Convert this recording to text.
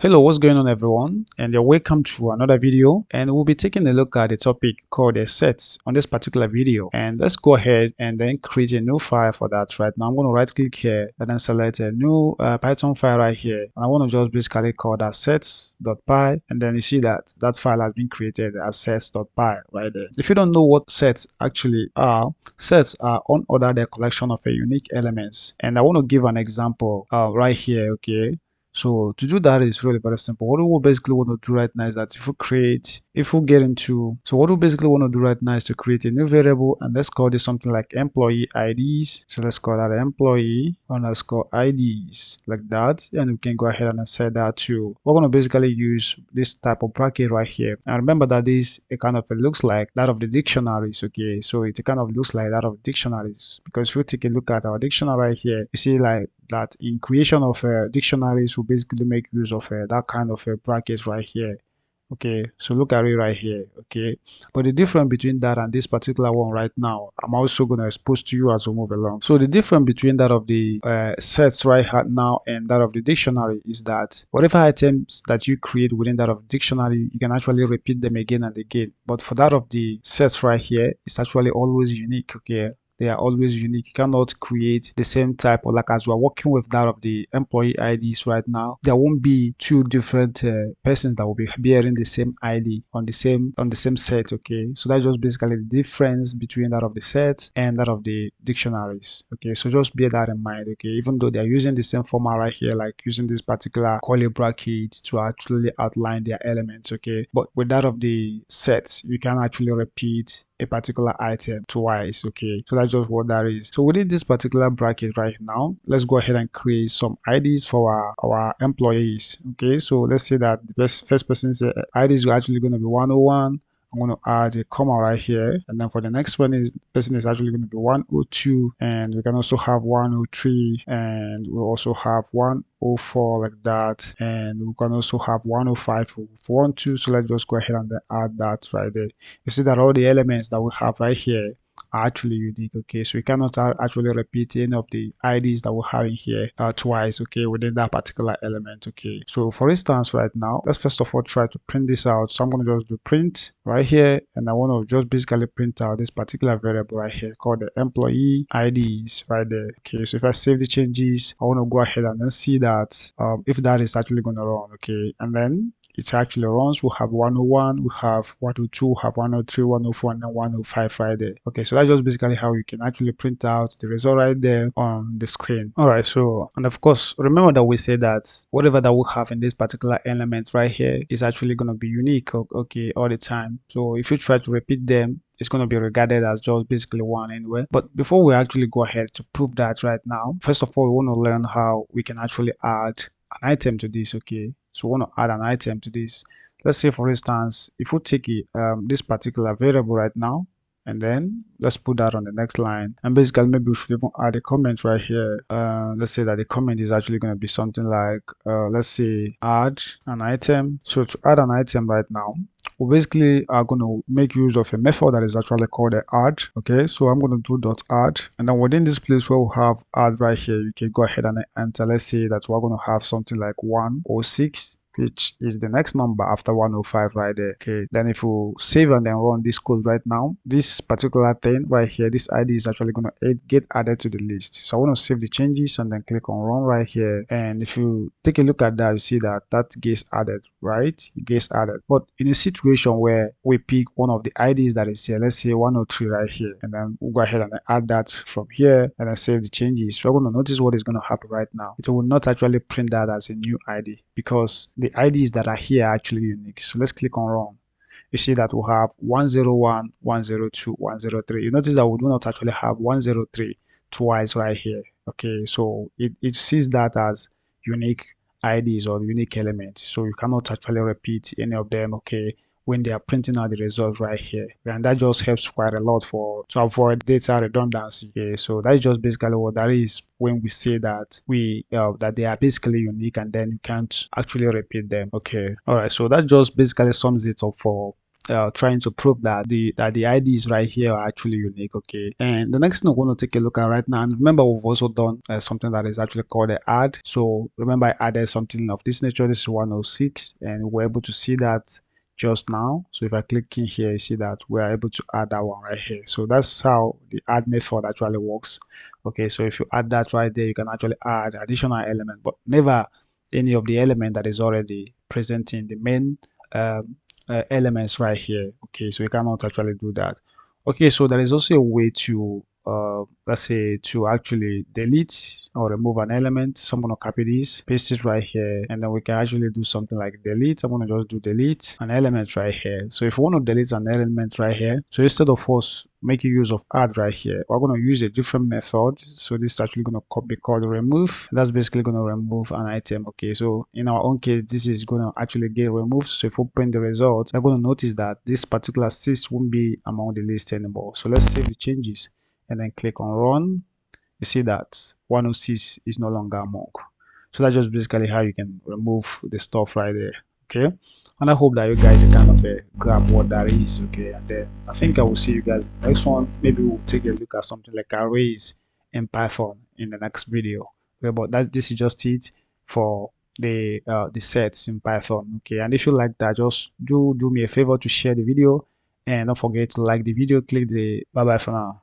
Hello, what's going on everyone? And you're welcome to another video, and we'll be taking a look at a topic called sets on this particular video. And let's go ahead and then create a new file for that. Right now I'm going to right click here and then select a new Python file right here, and I want to just basically call that sets.py, and then you see that that file has been created as sets.py right there. If you don't know what sets actually are, sets are unordered collection of a unique elements, and I want to give an example right here. Okay, so to do that is really very simple. What we basically want to do right now is that what we basically want to do right now is to create a new variable, and let's call this something like employee IDs. So let's call that employee underscore IDs like that, and we can go ahead and set that to. We're going to basically use this type of bracket right here, and remember that this it looks like that of the dictionaries. Okay, so it kind of looks like that of dictionaries, because if you take a look at our dictionary right here, you see like that in creation of dictionaries we basically make use of that kind of bracket right here. Okay, so look at it right here. Okay, but the difference between that and this particular one right now, I'm also going to expose to you as we move along. So the difference between that of the sets right now and that of the dictionary is that whatever items that you create within that of dictionary, you can actually repeat them again and again. But for that of the sets right here, it's actually always unique. Okay, they are always unique. You cannot create the same type, or like as we're working with that of the employee IDs right now, there won't be two different persons that will be bearing the same ID on the same set. Okay, so that's just basically the difference between that of the sets and that of the dictionaries. Okay, so just bear that in mind. Okay, even though they're using the same format right here, like using this particular curly bracket to actually outline their elements. Okay, but with that of the sets, you can actually repeat a particular item twice. Okay, so that's just what that is. So within this particular bracket right now, let's go ahead and create some IDs for our employees. Okay, so let's say that the first person's ID is actually going to be 101. I'm going to add a comma right here, and then for the next one is person is actually going to be 102, and we can also have 103, and we also have 104 like that, and we can also have 105 for 12. So let's just go ahead and add that right there. You see that all the elements that we have right here are actually unique. Okay, so we cannot actually repeat any of the IDs that we have in here twice. Okay, within that particular element. Okay, so for instance right now, let's first of all try to print this out. So I'm going to just do print right here, and I want to just basically print out this particular variable right here called the employee IDs right there. Okay, so if I save the changes, I want to go ahead and then see that if that is actually going to run. Okay, and then it actually runs. We have 101, we have 102, we have 103, 104, and then 105 right there. Okay, so that's just basically how you can actually print out the result right there on the screen. All right, so, and of course, remember that we said that whatever that we have in this particular element right here is actually going to be unique, okay, all the time. So if you try to repeat them, it's going to be regarded as just basically one anyway. But before we actually go ahead to prove that right now, first of all, we want to learn how we can actually add an item to this. Okay, so we want to add an item to this. Let's say for instance, if we take this particular variable right now, and then let's put that on the next line, and basically maybe we should even add a comment right here. Let's say that the comment is actually going to be something like let's say add an item. So to add an item right now, we basically are going to make use of a method that is actually called a add. Okay, so I'm going to do dot add, and then within this place where we have add right here, you can go ahead and enter. Let's say that we're going to have something like 106, which is the next number after 105 right there. Okay, then if you save and then run this code right now, this particular thing right here, this ID is actually going to get added to the list. So I want to save the changes and then click on run right here, and if you take a look at that, you see that that gets added, right? It gets added. But in a situation where we pick one of the IDs that is here, let's say 103 right here, and then we'll go ahead and add that from here and then save the changes, so we're going to notice what is going to happen right now. It will not actually print that as a new ID, because the IDs that are here are actually unique. So let's click on run. You see that we have 101, 102, 103. You notice that we do not actually have 103 twice right here. Okay, so it sees that as unique IDs or unique elements. So you cannot actually repeat any of them. Okay, when they are printing out the results right here, and that just helps quite a lot to avoid data redundancy. Okay, so that's just basically what that is when we say that that they are basically unique and then you can't actually repeat them. Okay, all right, so that just basically sums it up for trying to prove that the IDs right here are actually unique. Okay, and the next thing we're going to take a look at right now, and remember we've also done something that is actually called an add. So remember I added something of this nature. This is 106, and we're able to see that just now. So if I click in here, you see that we're able to add that one right here. So that's how the add method actually works. Okay, so if you add that right there, you can actually add additional element, but never any of the element that is already present in the main elements right here. Okay, so you cannot actually do that. Okay, so there is also a way to let's say to actually delete or remove an element. So I'm gonna copy this, paste it right here, and then we can actually do something like delete. I'm gonna just do delete an element right here. So if you want to delete an element right here, so instead of us making use of add right here, we're gonna use a different method. So this is actually gonna be called remove. That's basically gonna remove an item. Okay, so in our own case, this is gonna actually get removed. So if we print the result, we're gonna notice that this particular sys won't be among the list anymore. So let's save the changes and then click on run. You see that 106 is no longer among. So that's just basically how you can remove the stuff right there. Okay, and I hope that you guys kind of grab what that is. Okay, and then I think I will see you guys in the next one. Maybe we'll take a look at something like arrays in Python in the next video. Okay, but that this is just it for the sets in Python. Okay, and if you like that, just do me a favor to share the video, and don't forget to like the video. Click the bye bye for now.